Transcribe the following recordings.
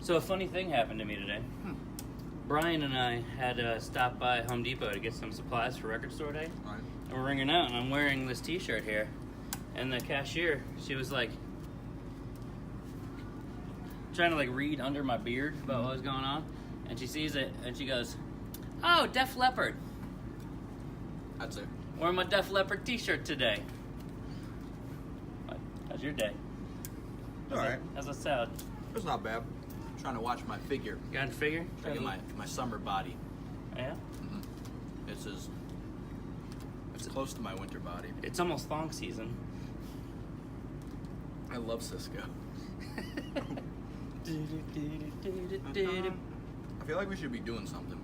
So a funny thing happened to me today. Brian and I had stopped by Home Depot to get some supplies for Record Store Day. Right. And we're ringing out, and I'm wearing this T-shirt here. And the cashier, she was like, trying to like read under my beard about what was going on. And she sees it, and she goes, "Oh, Def Leppard. That's it. Wearing my Def Leppard T-shirt today." How's your day? All right. How's that sound? It's not bad. I'm trying to watch my figure. You got a figure? Trying to get my summer body. Yeah? It's close to my winter body. It's almost thong season. I love Cisco. I feel like we should be doing something.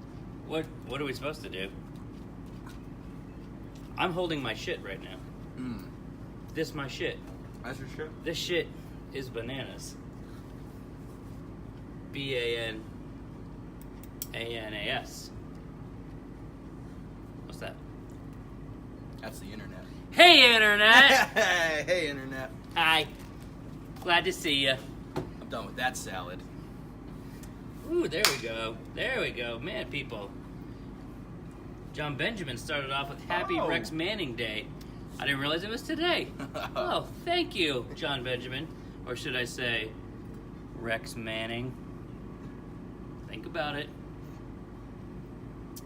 What are we supposed to do? I'm holding my shit right now. This my shit. That's your shit? This shit is bananas. BANANAS. What's that? That's the internet. Hey, Internet! Hey, internet. Hi. Glad to see you. I'm done with that salad. Ooh, there we go. There we go. Man, people. John Benjamin started off with Happy Oh. Rex Manning Day. I didn't realize it was today. Oh, thank you, John Benjamin. Or should I say, Rex Manning? Think about it.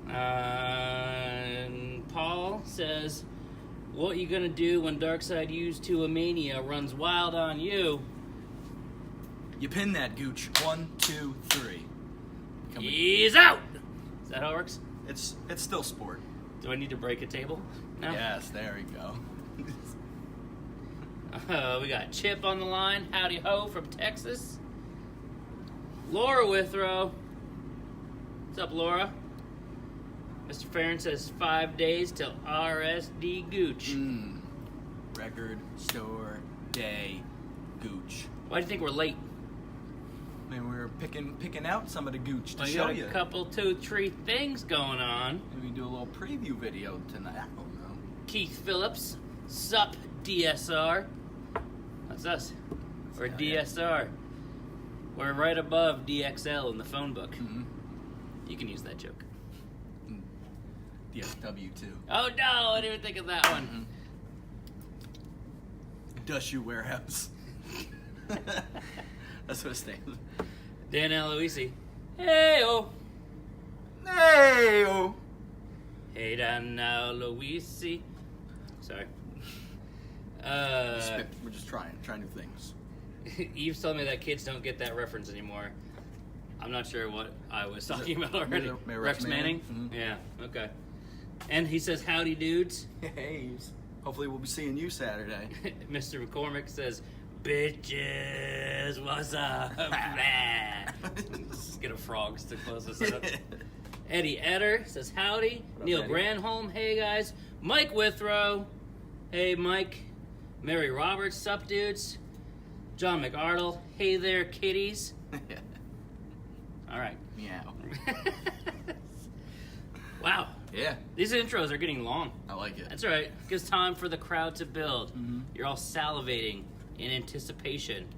And Paul says, "What you gonna do when Darkseid used to a mania runs wild on you?" You pin that gooch. 1, 2, 3. He's out! Is that how it works? It's still sport. Do I need to break a table? No? Yes, there we go. We got Chip on the line. Howdy ho from Texas. Laura Withrow. What's up, Laura? Mr. Farron says 5 days till RSD Gooch. Record store day gooch. Why do you think we're late? I mean, we were picking out some of the gooch to We show got you. a couple, 2, 3 things going on. Maybe do a little preview video tonight. I don't know. Keith Phillips. Sup, DSR. That's us. We're Hell yeah. DSR. We're right above DXL in the phone book. Mm-hmm. You can use that joke. DSW too. Oh no, I didn't even think of that one. Dushu Warehouse. That's what his name is. Dan Aloisi. Hey-oh. Hey-oh. Hey, Dan Aloisi. Sorry. We're just trying new things. Eve's telling me that kids don't get that reference anymore. I'm not sure what I was talking about already. Rex Manning? Manning? Yeah, okay. And he says, howdy, dudes. Hey. Hopefully we'll be seeing you Saturday. Mr. McCormick says, bitches, what's up? Let's get a frogs to close this up. Eddie Eder says, howdy. What up, Neil Eddie? Granholm, hey guys. Mike Withrow, hey Mike. Mary Roberts, sup dudes. John McArdle, hey there kitties. All right. Meow. Wow. Yeah, These intros are getting long. I like it. That's all right. Gives time for the crowd to build. Mm-hmm. You're all salivating in anticipation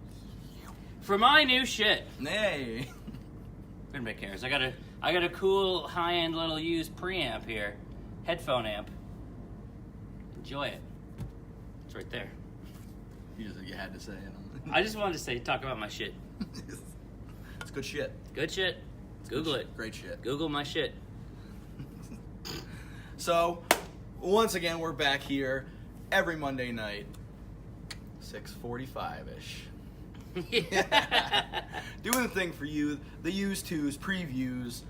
for my new shit. Hey. Nobody cares. I got a cool high-end little used preamp here, headphone amp. Enjoy it. It's right there. You had to say it. I just wanted to talk about my shit. It's good shit. Good shit. Google it. Great shit. Google my shit. So, once again, we're back here every Monday night, 6:45-ish. Doing the thing for you, the used twos, previews.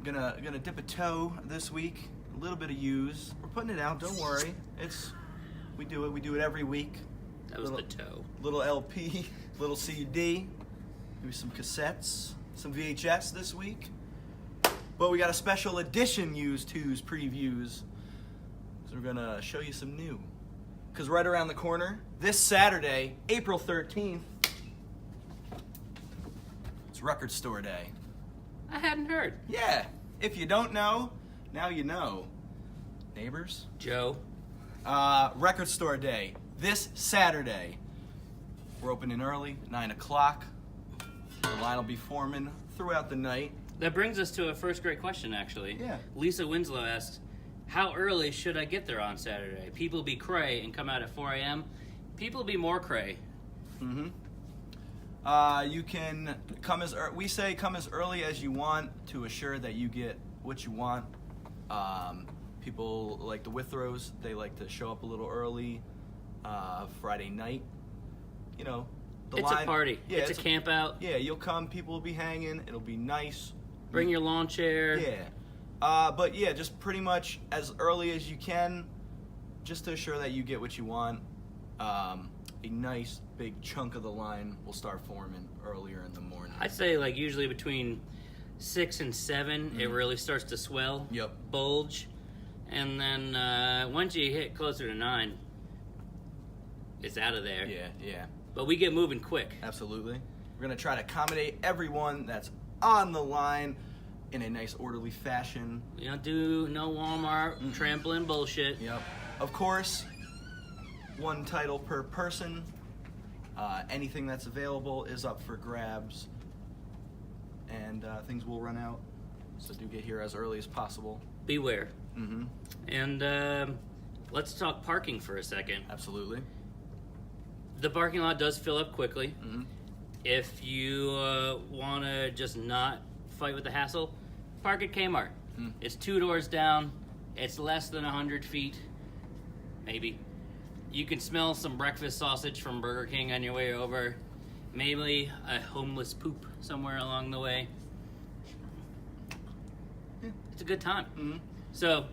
Gonna dip a toe this week. A little bit of use. We're putting it out. Don't worry. We do it every week. That was the toe. Little LP, little CD, maybe some cassettes, some VHS this week. But we got a special edition used twos previews. So we're gonna show you some new. Because right around the corner, this Saturday, April 13th, it's Record Store Day. I hadn't heard. Yeah, if you don't know, now you know. Neighbors? Joe. Record Store Day, this Saturday. We're opening early, 9 o'clock. The line will be forming throughout the night. That brings us to a first great question, actually. Yeah. Lisa Winslow asked, how early should I get there on Saturday? People be cray and come out at 4 a.m. People be more cray. Mm-hmm. You can come we say come as early as you want to assure that you get what you want. People like the Withrows, they like to show up a little early Friday night. You know, It's a party. Yeah, it's a camp out. Yeah, you'll come, people will be hanging, it'll be nice. Bring your lawn chair. Yeah. But yeah, just pretty much as early as you can, just to assure that you get what you want. A nice big chunk of the line will start forming earlier in the morning. I'd say like usually between 6 and 7, it really starts to swell. Yep. Bulge. And then once you hit closer to 9, it's out of there. Yeah, But we get moving quick. absolutely. We're gonna try to accommodate everyone that's on the line in a nice orderly fashion. We don't do no Walmart trampling bullshit. Yep. Of course, one title per person. Anything that's available is up for grabs, and things will run out. So do get here as early as possible. Beware. Mm-hmm. And let's talk parking for a second. Absolutely. The parking lot does fill up quickly. Mm-hmm. If you want to just not fight with the hassle, park at Kmart. It's 2 doors down. It's less than 100 feet, maybe. You can smell some breakfast sausage from Burger King on your way over. Maybe a homeless poop somewhere along the way. Yeah. It's a good time. Mm-hmm. So,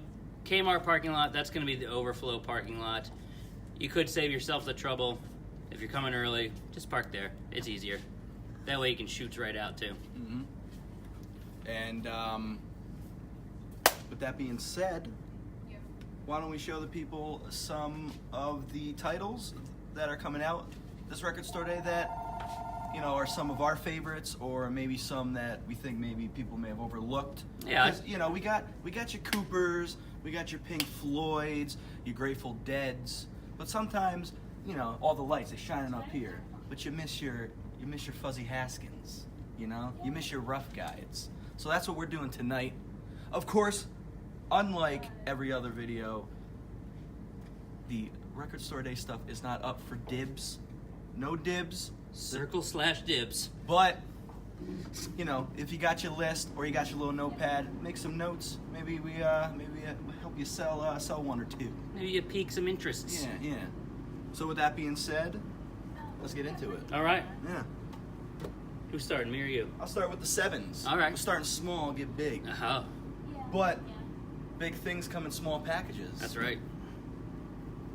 Kmart parking lot, that's going to be the overflow parking lot. You could save yourself the trouble. If you're coming early, just park there. It's easier. That way you can shoot right out too. Mm-hmm. And with that being said, why don't we show the people some of the titles that are coming out this record store day that, you know, are some of our favorites, or maybe some that we think maybe people may have overlooked. Yeah. 'Cause, you know, we got your Coopers, we got your Pink Floyds, your Grateful Deads, but sometimes, you know, all the lights are shining up here, but you miss your Fuzzy Haskins, you know? You miss your Rough Guides. So that's what we're doing tonight. Of course, unlike every other video, the record store day stuff is not up for dibs. No dibs. Circle/dibs. But, you know, if you got your list or you got your little notepad, make some notes. Maybe we help you sell one or two. Maybe you pique some interests. Yeah. So with that being said, let's get into it. All right. Yeah. Who's starting, me or you? I'll start with the 7s. All right. We're starting small, get big. Oh, But big things come in small packages. that's right.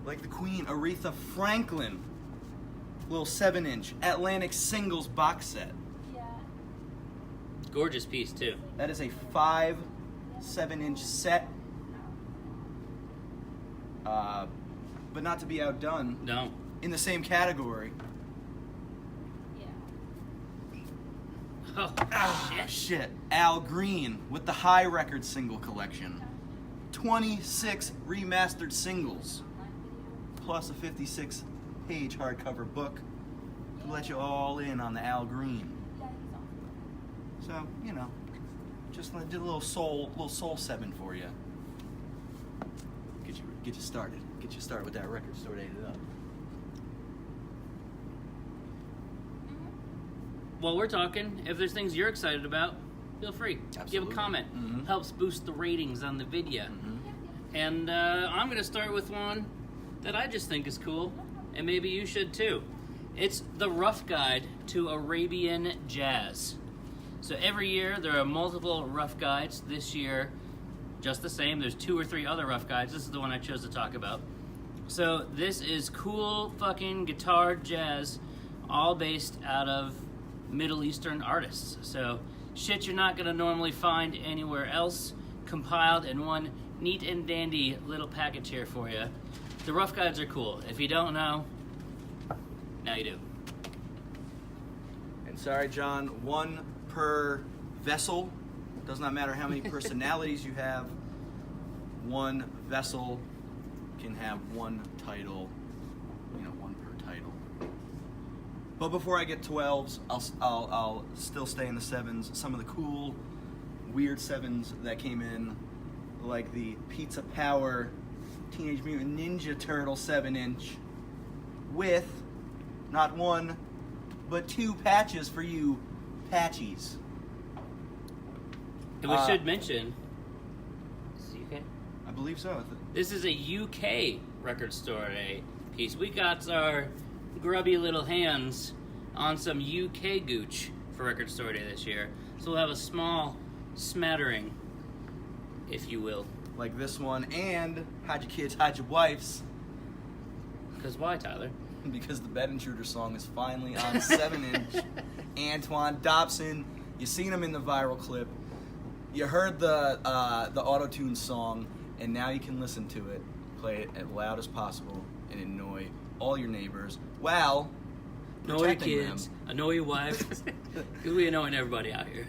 Like the Queen, Aretha Franklin. Little 7-inch Atlantic Singles box set. Gorgeous piece too. That is a 5 7-inch set. But not to be outdone, No. in the same category. Oh, Shit. Al Green with the High Record single collection. 26 remastered singles. Plus a 56-page hardcover book to let you all in on the Al Green. So, you know, just did a little soul 7 for you. Get you started. Get you started with that record store day up. While we're talking, if there's things you're excited about, feel free. Give Absolutely. a comment. Mhm. Helps boost the ratings on the video. Mm-hmm. And I'm going to start with one that I just think is cool, and maybe you should too. It's the Rough Guide to Arabian Jazz. So every year there are multiple Rough Guides. This year, just the same. There's 2 or 3 other Rough Guides. This is the one I chose to talk about. So this is cool fucking guitar jazz, all based out of Middle Eastern artists. So shit you're not gonna normally find anywhere else, compiled in one neat and dandy little package here for you. The Rough Guides are cool. If you don't know, now you do. And sorry, John, 1 per vessel. Does not matter how many personalities you have. 1 vessel can have 1 title. You know, 1 per title. But before I get 12s, I'll still stay in the 7s. Some of the cool, weird 7s that came in, like the Pizza Power Teenage Mutant Ninja Turtle 7-inch with not one, but 2 patches for you patchies. And we should mention, is it UK? I believe so. This is a UK record store day piece. We got our grubby little hands on some UK gooch for record store day this year. So we'll have a small smattering, if you will. Like this one, and Hide Your Kids, Hide Your Wives. Because why, Tyler? Because the Bed Intruder song is finally on 7-inch. Antoine Dobson, you seen him in the viral clip. You heard the auto-tune song, and now you can listen to it. Play it as loud as possible and annoy all your neighbors while Annoy your protecting kids, them. annoy your wife. Because we annoying everybody out here.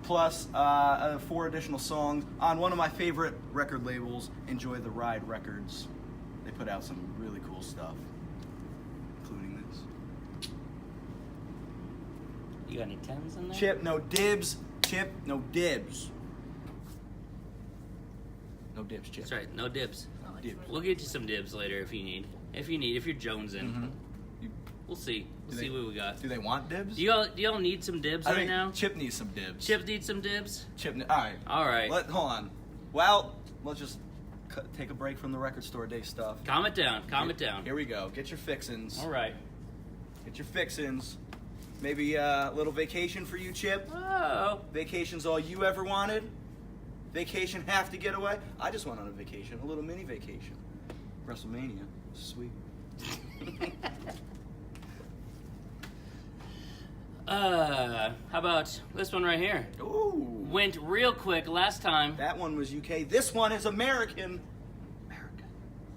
Plus 4 additional songs on one of my favorite record labels, Enjoy the Ride Records. They put out some really cool stuff, including this. You got any 10s in there? Chip, no dibs. Chip, no dibs. No dibs, Chip. That's right, no dibs. No dibs. We'll get you some dibs later if you need. If you're jonesing. Mhm. We'll see. We'll see what we got. Do they want dibs? Do y'all need some dibs I right think now? Chip needs some dibs. Chip needs some dibs? Alright. Alright. Hold on. Well, let's just take a break from the record store day stuff. Calm it down. Calm it down. Here we go. Get your fixins. Alright. Get your fixins. Maybe a little vacation for you, Chip? Oh. Vacation's all you ever wanted? Vacation have to get away? I just went on a vacation, a little mini vacation. WrestleMania. Sweet. How about this one right here? Ooh. Went real quick last time. That one was UK. This one is American. American.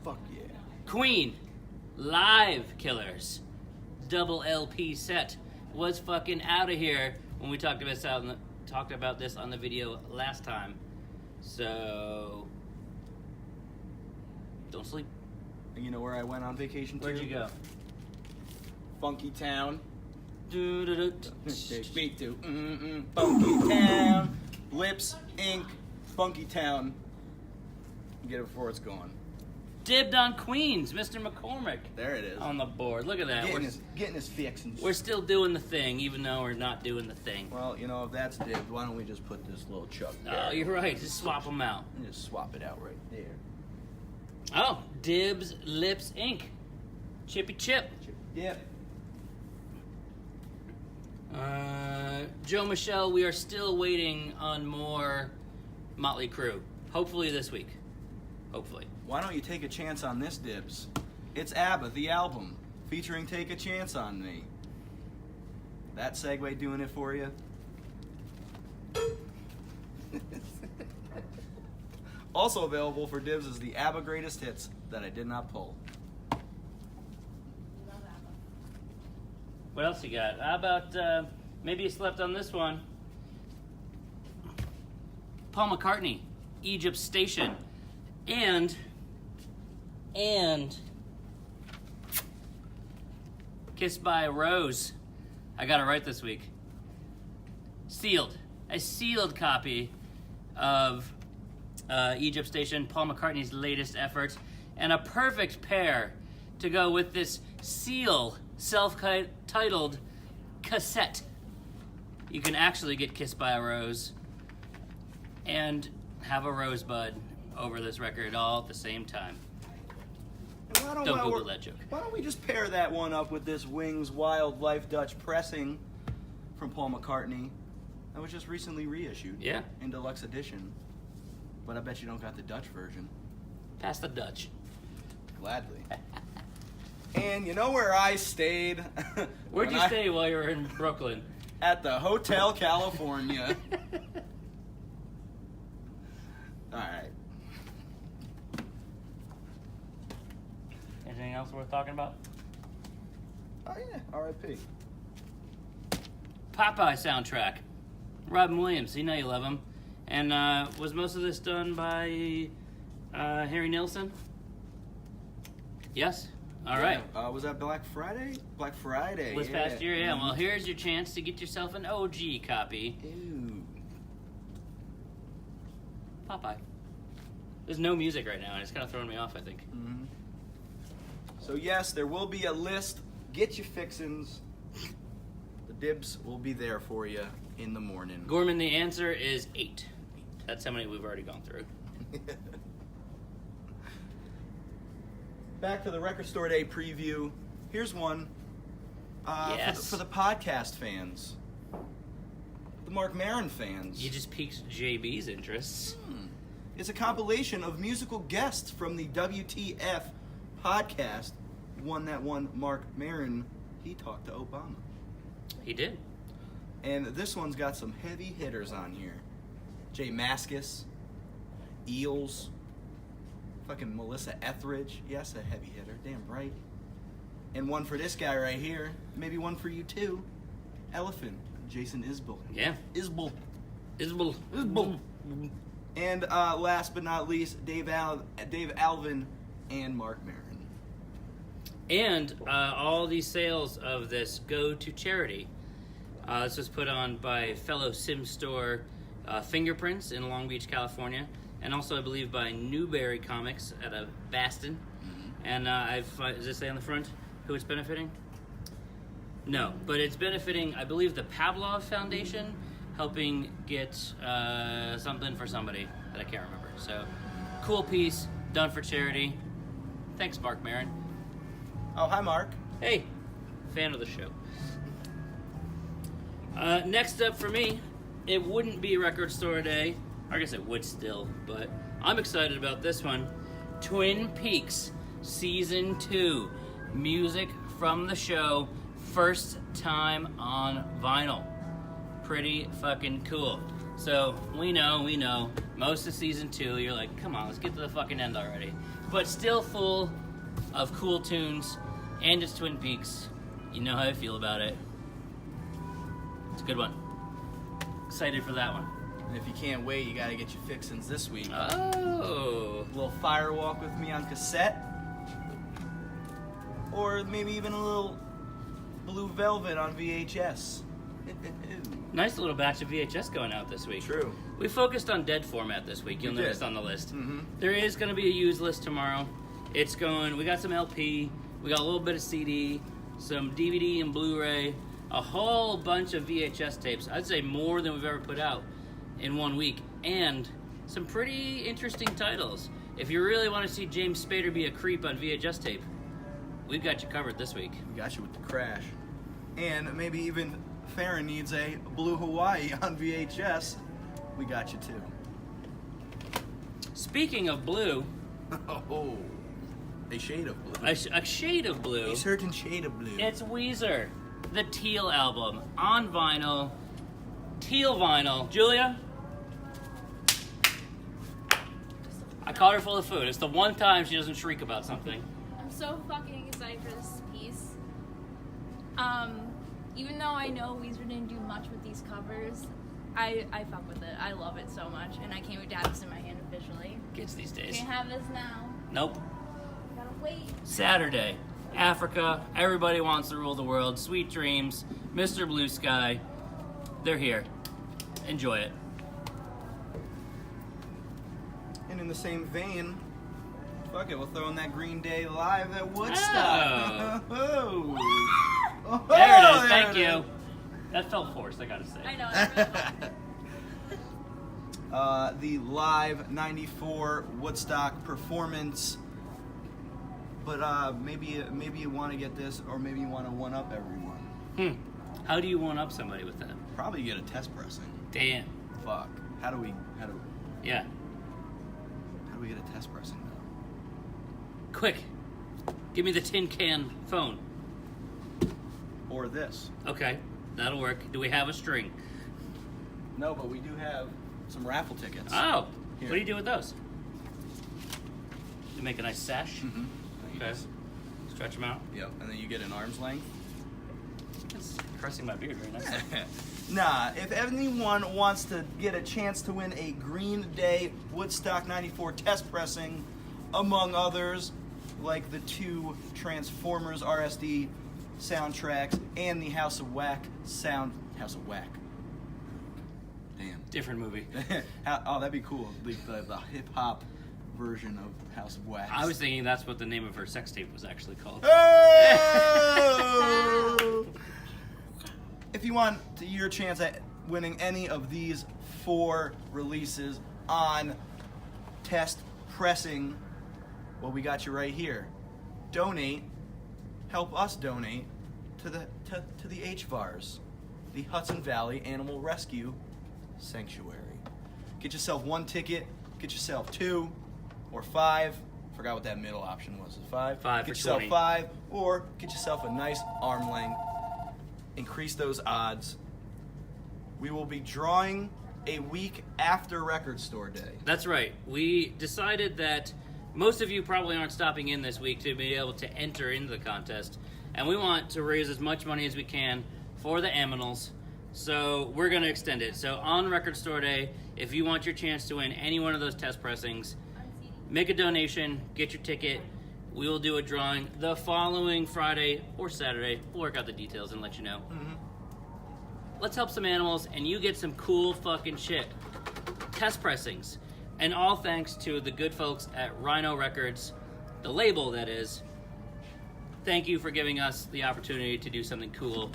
Fuck yeah. Queen, Live Killers, double LP set was fucking out of here when we talked about this on the video last time. So don't sleep. And you know where I went on vacation to? Where'd you go? Funky Town. Do-do-do. Take me to Funky Town. Lips, Ink, Funky Town. Get it before it's gone. Dibbed on Queens, Mr. McCormick There it is. on the board. Look at that. Getting his fixins. We're still doing the thing, even though we're not doing the thing. Well, you know, if that's dibbed, why don't we just put this little chuck Oh, there? you're right. Just swap them out. And just swap it out right there. Oh, Dibs Lips Ink. Chippy Chip. Yep. Joe Michelle, we are still waiting on more Motley Crue. Hopefully this week. Hopefully. Why don't you take a chance on this, Dibs? It's ABBA, the album, featuring Take a Chance on Me. That segue doing it for you? Also available for Dibs is the ABBA Greatest Hits that I did not pull. What else you got? How about maybe you slept on this one? Paul McCartney, Egypt Station, and Kissed by a Rose. I got it right this week. Sealed. A sealed copy of Egypt Station, Paul McCartney's latest effort, and a perfect pair to go with this Seal self-titled cassette. You can actually get Kissed by a Rose and have a rosebud over this record all at the same time. And why Don't Google that joke. Why don't we just pair that one up with this Wings Wildlife Dutch pressing from Paul McCartney that was just recently reissued Yeah. in deluxe edition. But I bet you don't got the Dutch version. Pass the Dutch. Gladly. And you know where I stayed? Where'd When you I- stay while you were in Brooklyn? At the Hotel California. Alright. Anything else worth talking about? Oh yeah, R.I.P. Popeye soundtrack. Robin Williams, you know you love him. And was most of this done by Harry Nilsson? Yes? All right. Was that Black Friday? Black Friday. This past year, yeah. Well, here's your chance to get yourself an OG copy. Ew. Popeye. There's no music right now, and it's kind of throwing me off, I think. Mm-hmm. So yes, there will be a list. Get your fixins. The dibs will be there for you in the morning. Gorman, the answer is 8. That's how many we've already gone through. Back to the Record Store Day preview. Here's one Yes. for the podcast fans. The Mark Maron fans. You just piqued JB's interests. It's a compilation of musical guests from the WTF podcast. One that won Mark Maron, he talked to Obama. He did. And this one's got some heavy hitters on here. Jay Mascis, Eels, fucking Melissa Etheridge. Yes, a heavy hitter. Damn right. And one for this guy right here. Maybe one for you too. Elephant, Jason Isbell. Yeah. Isbell. Isabel. And last but not least, Dave Alvin and Mark Maron. And all these sales of this go to charity. This was put on by fellow Sim Store Fingerprints in Long Beach, California, and also I believe by Newberry Comics out of Baston. And does it say on the front who it's benefiting? No, but it's benefiting, I believe, the Pavlov Foundation, helping get something for somebody that I can't remember. So, cool piece, done for charity. Thanks, Mark Maron. Oh, hi, Mark. Hey, fan of the show. Next up for me, it wouldn't be Record Store Day. I guess it would still, but I'm excited about this one. Twin Peaks Season 2. Music from the show, first time on vinyl. Pretty fucking cool. So, we know, most of Season 2, you're like, come on, let's get to the fucking end already. But still full of cool tunes, and it's Twin Peaks. You know how I feel about it. It's a good one. Excited for that one. And if you can't wait, you gotta get your fixins this week. Oh. A little Firewalk with Me on cassette. Or maybe even a little Blue Velvet on VHS. Nice little batch of VHS going out this week. True. We focused on dead format this week. You'll We did. notice on the list. Mm-hmm. There is going to be a used list tomorrow. It's going, we got some LP, we got a little bit of CD, some DVD and Blu-ray, a whole bunch of VHS tapes. I'd say more than we've ever put out in 1 week. And some pretty interesting titles. If you really want to see James Spader be a creep on VHS tape, we've got you covered this week. We got you with the Crash. And maybe even Farron needs a Blue Hawaii on VHS. We got you too. Speaking of blue, Oh, a shade of blue. a shade of blue. A certain shade of blue. It's Weezer, the Teal album, on vinyl, teal vinyl. Julia? I caught her full of food. It's the one time she doesn't shriek about something. I'm so fucking excited for this piece. Even though I know Weezer didn't do much with these covers, I fuck with it. I love it so much, and I can't wait to have this in my hand officially. Kids these days. Can't have this now. Nope. Gotta wait. Saturday, Africa, everybody wants to rule the world, Sweet Dreams, Mr. Blue Sky. They're here. Enjoy it. And in the same vein, fuck it, we'll throw in that Green Day live at Woodstock. Oh. There it is. There Thank it you. is. That felt forced, I gotta say. I know. That's really fun. The live 94 Woodstock performance. But maybe you want to get this, or maybe you want to one-up everyone. How do you one-up somebody with that? Probably get a test pressing. Damn. Fuck. How do we Yeah. get a test pressing though? Quick. Give me the tin can phone. Or this? Okay. That'll work. Do we have a string? No, but we do have some raffle tickets. Oh. Here. What do you do with those? You make a nice sash? Mm-hmm. Okay. Stretch them out. Yep. And then you get an arm's length. It's caressing my beard very nice. Nah, if anyone wants to get a chance to win a Green Day Woodstock 94 test pressing, among others, like the two Transformers RSD soundtracks and the House of Whack. Damn. Different movie. Oh, that'd be cool. The hip hop version of House of Wax. I was thinking that's what the name of her sex tape was actually called. Oh! If you want your chance at winning any of these 4 releases on test pressing, well, we got you right here. Donate. Help us donate to the HVARS, the Hudson Valley Animal Rescue Sanctuary. Get yourself 1 ticket. Get yourself 2 or 5. Forgot what that middle option was. 5. 5 Get for yourself 20. 5, or get yourself a nice arm length. Increase those odds. We will be drawing a week after Record Store Day. That's right. We decided that most of you probably aren't stopping in this week to be able to enter into the contest, and we want to raise as much money as we can for the Aminals, so we're going to extend it. So on Record Store Day, if you want your chance to win any one of those test pressings, make a donation, get your ticket. We will do a drawing the following Friday or Saturday. We'll work out the details and let you know. Mm-hmm. Let's help some animals, and you get some cool fucking shit. Test pressings. And all thanks to the good folks at Rhino Records, the label that is. Thank you for giving us the opportunity to do something cool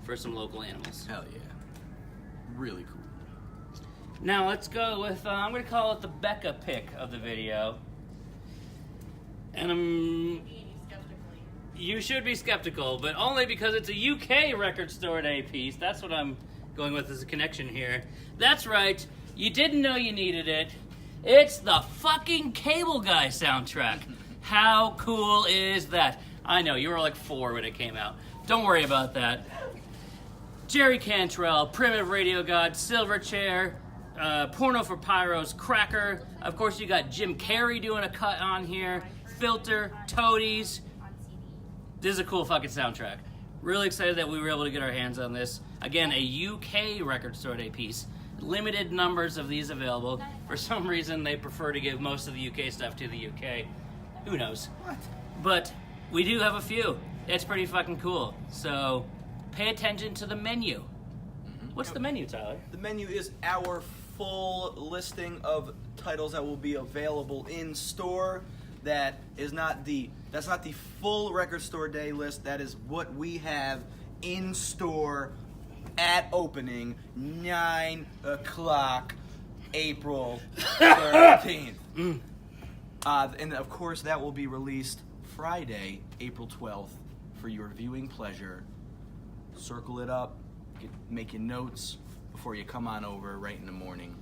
for some local animals. Hell yeah. Really cool. Now let's go with, I'm going to call it the Becca pick of the video. And you should be skeptical, but only because it's a UK Record Store Day piece. That's what I'm going with as a connection here. That's right, you didn't know you needed it. It's the fucking Cable Guy soundtrack. How cool is that? I know, you were like 4 when it came out. Don't worry about that. Jerry Cantrell, Primitive Radio God, Silverchair, Porno for Pyros, Cracker. Of course, you got Jim Carrey doing a cut on here. Filter, Toadies. This is a cool fucking soundtrack. Really excited that we were able to get our hands on this. Again, a UK Record Store Day piece. Limited numbers of these available. For some reason, they prefer to give most of the UK stuff to the UK. Who knows? What? But we do have a few. It's pretty fucking cool. So pay attention to the menu. What's the menu, Tyler? The menu is our full listing of titles that will be available in store. That's not the full Record Store Day list. That is what we have in store at opening, 9 o'clock, April 13th. And of course, that will be released Friday, April 12th, for your viewing pleasure. Circle it up, make your notes before you come on over right in the morning.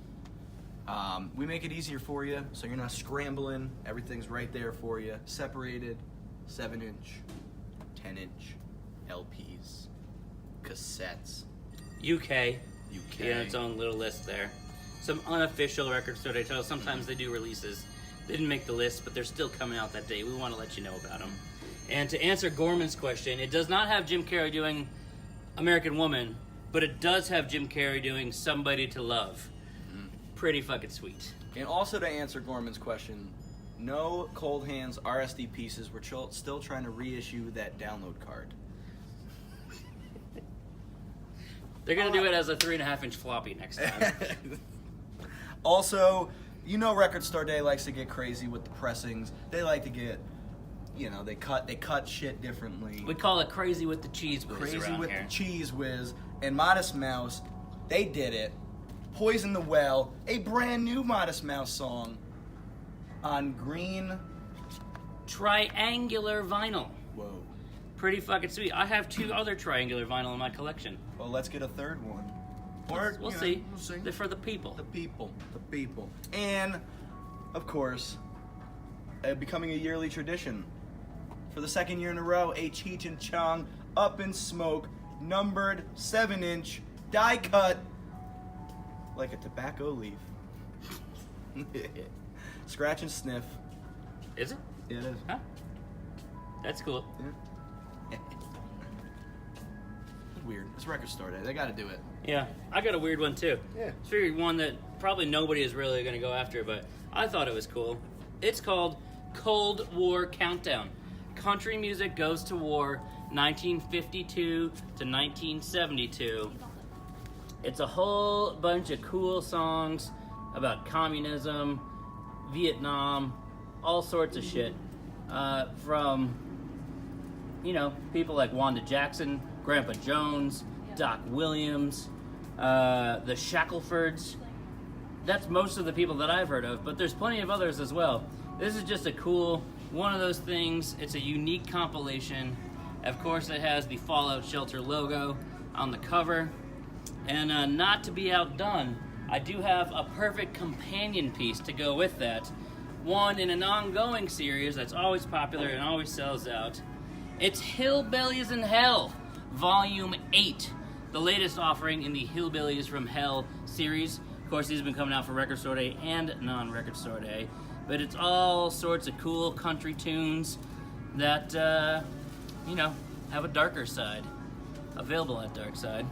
We make it easier for you, so you're not scrambling. Everything's right there for you. Separated, 7-inch, 10-inch LPs, cassettes. UK. Yeah, its own little list there. Some unofficial Record Store Day titles. Sometimes they do releases. They didn't make the list, but they're still coming out that day. We want to let you know about them. And to answer Gorman's question, it does not have Jim Carrey doing American Woman, but it does have Jim Carrey doing Somebody to Love. Pretty fucking sweet. And also to answer Gorman's question, no Cold Hands RSD pieces. We're still trying to reissue that download card. They're going to do it as a 3.5-inch floppy next time. Also, you know Record Store Day likes to get crazy with the pressings. They like to get, they cut shit differently. We call it Crazy with the Cheese Whiz Crazy around with here. the Cheese Whiz. And Modest Mouse, they did it. Poison the Well, a brand new Modest Mouse song on green. Triangular vinyl. Whoa. Pretty fucking sweet. I have 2 other triangular vinyl in my collection. Well, let's get a third one. We'll see. They're for the people. The people. And, of course, becoming a yearly tradition. For the 2nd year in a row, a Cheech and Chong Up in Smoke, numbered 7-inch, die cut, like a tobacco leaf. Scratch and sniff. Is it? Yeah, it is. Huh? That's cool. Yeah. Weird. It's Record Store Day. They gotta do it. Yeah, I got a weird one too. Yeah. It's figured one that probably nobody is really going to go after, but I thought it was cool. It's called Cold War Countdown. Country music goes to war 1952 to 1972. It's a whole bunch of cool songs about communism, Vietnam, all sorts of shit. From, people like Wanda Jackson, Grandpa Jones, Doc Williams, the Shacklefords. That's most of the people that I've heard of, but there's plenty of others as well. This is just a cool one of those things. It's a unique compilation. Of course, it has the Fallout Shelter logo on the cover. And not to be outdone, I do have a perfect companion piece to go with that. One in an ongoing series that's always popular and always sells out. It's Hillbillies in Hell, Volume 8, the latest offering in the Hillbillies from Hell series. Of course, these have been coming out for Record Store Day and non-Record Store Day, but it's all sorts of cool country tunes that, have a darker side, available at Dark Side.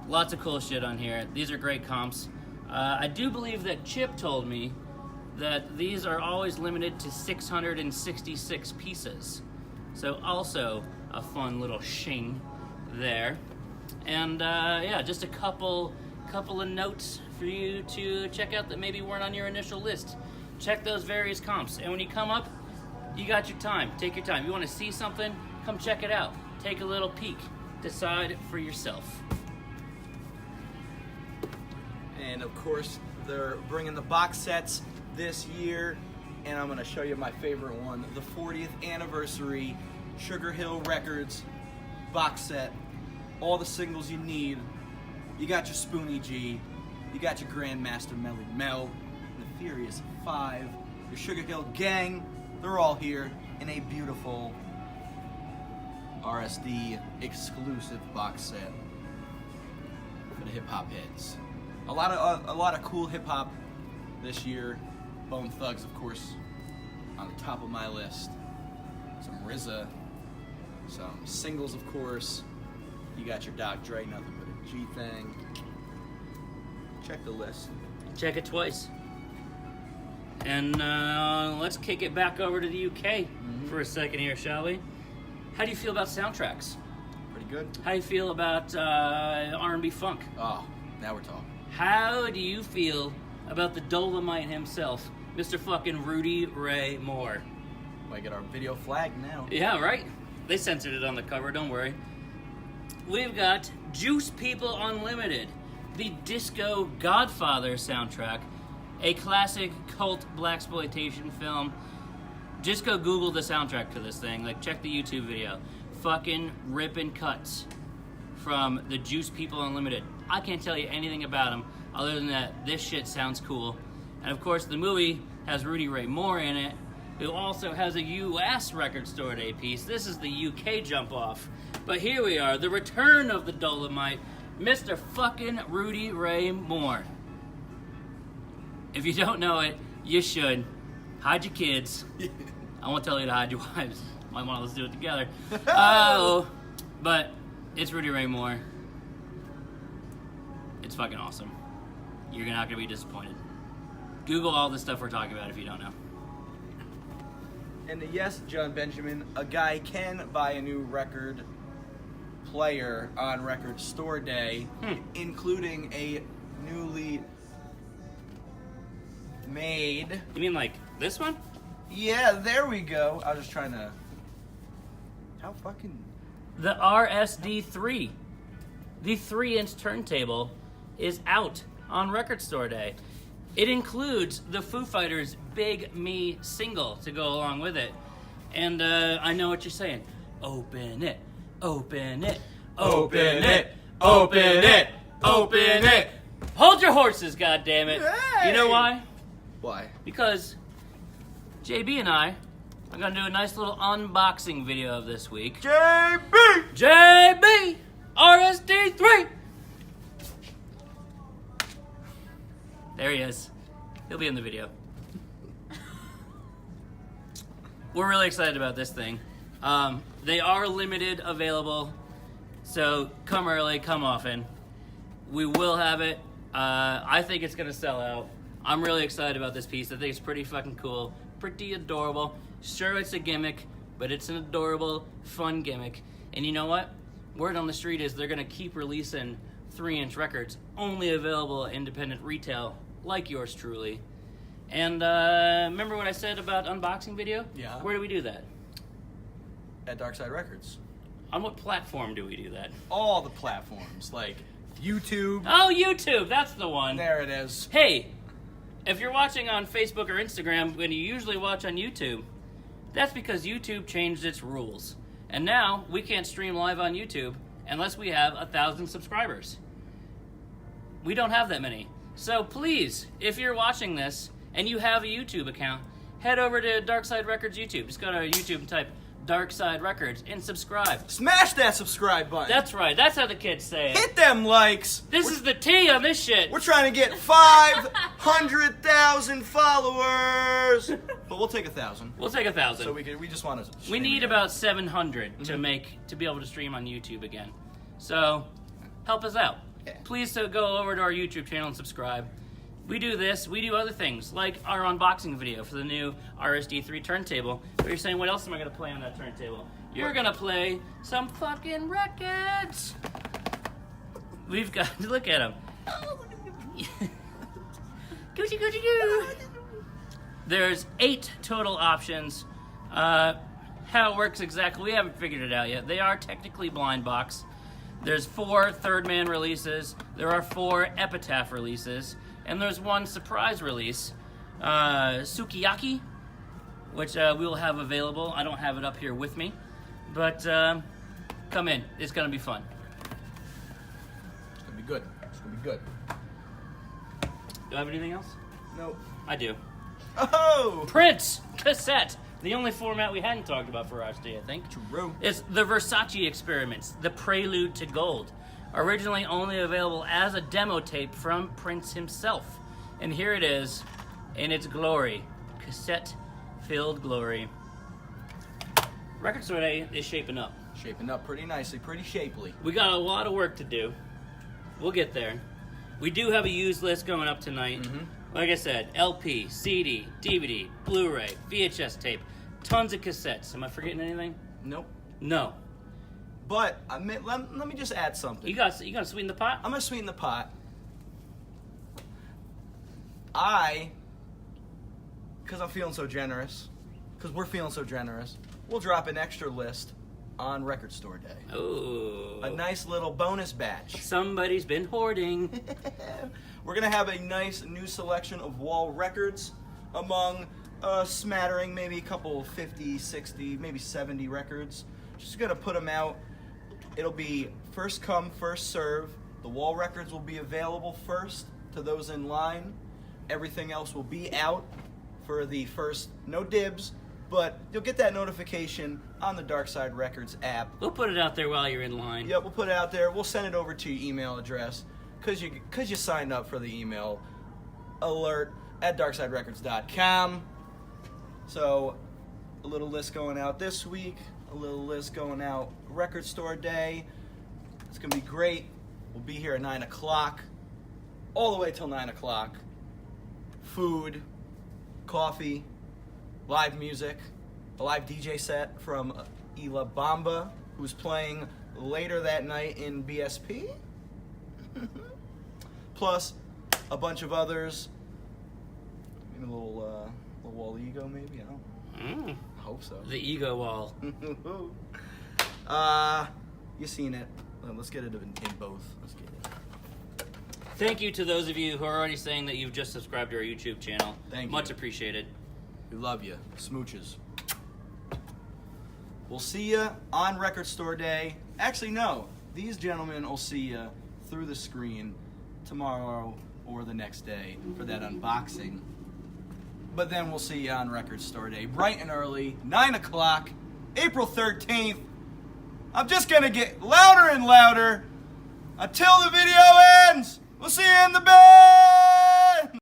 Lots of cool shit on here. These are great comps. I do believe that Chip told me that these are always limited to 666 pieces. So also a fun little shing there. And just a couple of notes for you to check out that maybe weren't on your initial list. Check those various comps. And when you come up, you got your time. Take your time. You want to see something? Come check it out. Take a little peek. Decide for yourself. And of course, they're bringing the box sets this year, and I'm going to show you my favorite one, the 40th anniversary Sugar Hill Records box set. All the singles you need. You got your Spoonie G, you got your Grandmaster Melly Mel, the Furious Five, your Sugar Hill Gang. They're all here in a beautiful RSD exclusive box set for the hip hop heads. A lot of cool hip hop this year. Bone Thugs, of course, on the top of my list. Some RZA, some singles, of course. You got your Dr. Dre, Nothing But a G Thing. Check the list. Check it twice. And let's kick it back over to the UK for a second here, shall we? How do you feel about soundtracks? Pretty good. How do you feel about R&B funk? Oh, now we're talking. How do you feel about the Dolomite himself, Mr. fucking Rudy Ray Moore? Might get our video flagged now. Yeah, right? They censored it on the cover, don't worry. We've got Juice People Unlimited, the Disco Godfather soundtrack, a classic cult blaxploitation film. Just go Google the soundtrack to this thing. Check the YouTube video. Fucking ripping cuts from the Juice People Unlimited. I can't tell you anything about them other than that this shit sounds cool. And of course, the movie has Rudy Ray Moore in it, who also has a US Record Store Day piece. This is the UK jump off. But here we are, the return of the Dolomite, Mr. fucking Rudy Ray Moore. If you don't know it, you should. Hide your kids. I won't tell you to hide your wives. Might want to let's do it together. But it's Rudy Ray Moore. It's fucking awesome. You're not going to be disappointed. Google all the stuff we're talking about if you don't know. And yes, John Benjamin, a guy can buy a new record player on Record Store Day, including a newly made... You mean like this one? Yeah, there we go. I was just trying to... How fucking... The RSD3. The 3-inch turntable is out on Record Store Day. It includes the Foo Fighters' Big Me single to go along with it. And I know what you're saying. Open it, open it, open it, open it, open it. Hold your horses, goddammit. Hey! You know why? Why? Because JB and I are going to do a nice little unboxing video of this week. JB! RSD3! There he is. He'll be in the video. We're really excited about this thing. They are limited available, so come early, come often. We will have it. I think it's going to sell out. I'm really excited about this piece. I think it's pretty fucking cool. pretty adorable. Sure, it's a gimmick, but it's an adorable, fun gimmick. And you know what? Word on the street is they're going to keep releasing 3-inch records, only available at independent retail, like yours truly. And remember what I said about unboxing video? Yeah. Where do we do that? At Darkside Records. On what platform do we do that? All the platforms, like YouTube. Oh, YouTube! That's the one. There it is. Hey, if you're watching on Facebook or Instagram when you usually watch on YouTube, that's because YouTube changed its rules. And now we can't stream live on YouTube unless we have 1,000 subscribers. We don't have that many. So please, if you're watching this and you have a YouTube account, head over to Darkside Records YouTube. Just go to YouTube and type Darkside Records and subscribe. Smash that subscribe button. That's right. That's how the kids say it. Hit them likes. This is the T on this shit. We're trying to get 500,000 followers, but we'll take 1,000. We'll take 1,000. So we just want to. We need about 700 to be able to stream on YouTube again. So help us out. Yeah. Please go over to our YouTube channel and subscribe. We do this. We do other things like our unboxing video for the new RSD3 turntable. But you're saying, what else am I going to play on that turntable? You're going to play some fucking records. We've got look at them. Gucci, Gucci, Goo. There's 8 total options. How it works exactly, we haven't figured it out yet. They are technically blind box. There's 4 Third Man releases. There are 4 Epitaph releases. And there's 1 surprise release, Sukiyaki, which we will have available. I don't have it up here with me. But come in. It's going to be fun. It's going to be good. It's going to be good. Do I have anything else? Nope. I do. Oh! Prince cassette. The only format we hadn't talked about for RSD, I think. True. It's the Versace Experiments, the Prelude to Gold. Originally only available as a demo tape from Prince himself. And here it is in its glory. Cassette-filled glory. Record Store Day is shaping up. Shaping up pretty nicely, pretty shapely. We got a lot of work to do. We'll get there. We do have a used list going up tonight. Like I said, LP, CD, DVD, Blu-ray, VHS tape, tons of cassettes. Am I forgetting anything? Nope. No. But let me just add something. You got to sweeten the pot? I'm going to sweeten the pot. Because I'm feeling so generous, because we're feeling so generous, we'll drop an extra list on Record Store Day. Oh. A nice little bonus batch. Somebody's been hoarding. We're going to have a nice new selection of wall records among a smattering, maybe a couple 50, 60, maybe 70 records. Just going to put them out. It'll be first come, first serve. The wall records will be available first to those in line. Everything else will be out for the first, no dibs, but you'll get that notification on the Darkside Records app. We'll put it out there while you're in line. Yep, we'll put it out there. We'll send it over to your email address because you signed up for the email alert at darksiderecords.com. So a little list going out this week, a little list going out Record Store Day. It's going to be great. We'll be here at 9 o'clock, all the way till 9 o'clock. Food, coffee, live music, a live DJ set from Ela Bamba, who's playing later that night in BSP. Plus a bunch of others. Maybe a little wall ego, maybe. I hope so. The ego wall. You seen it. Let's get it in both. Let's get it. Thank you to those of you who are already saying that you've just subscribed to our YouTube channel. Thank you. Much appreciated. We love you. Smooches. We'll see you on Record Store Day. Actually, no. These gentlemen will see you through the screen tomorrow or the next day for that unboxing. But then we'll see you on Record Store Day, bright and early, 9 o'clock, April 13th. I'm just going to get louder and louder until the video ends. We'll see you in the bed.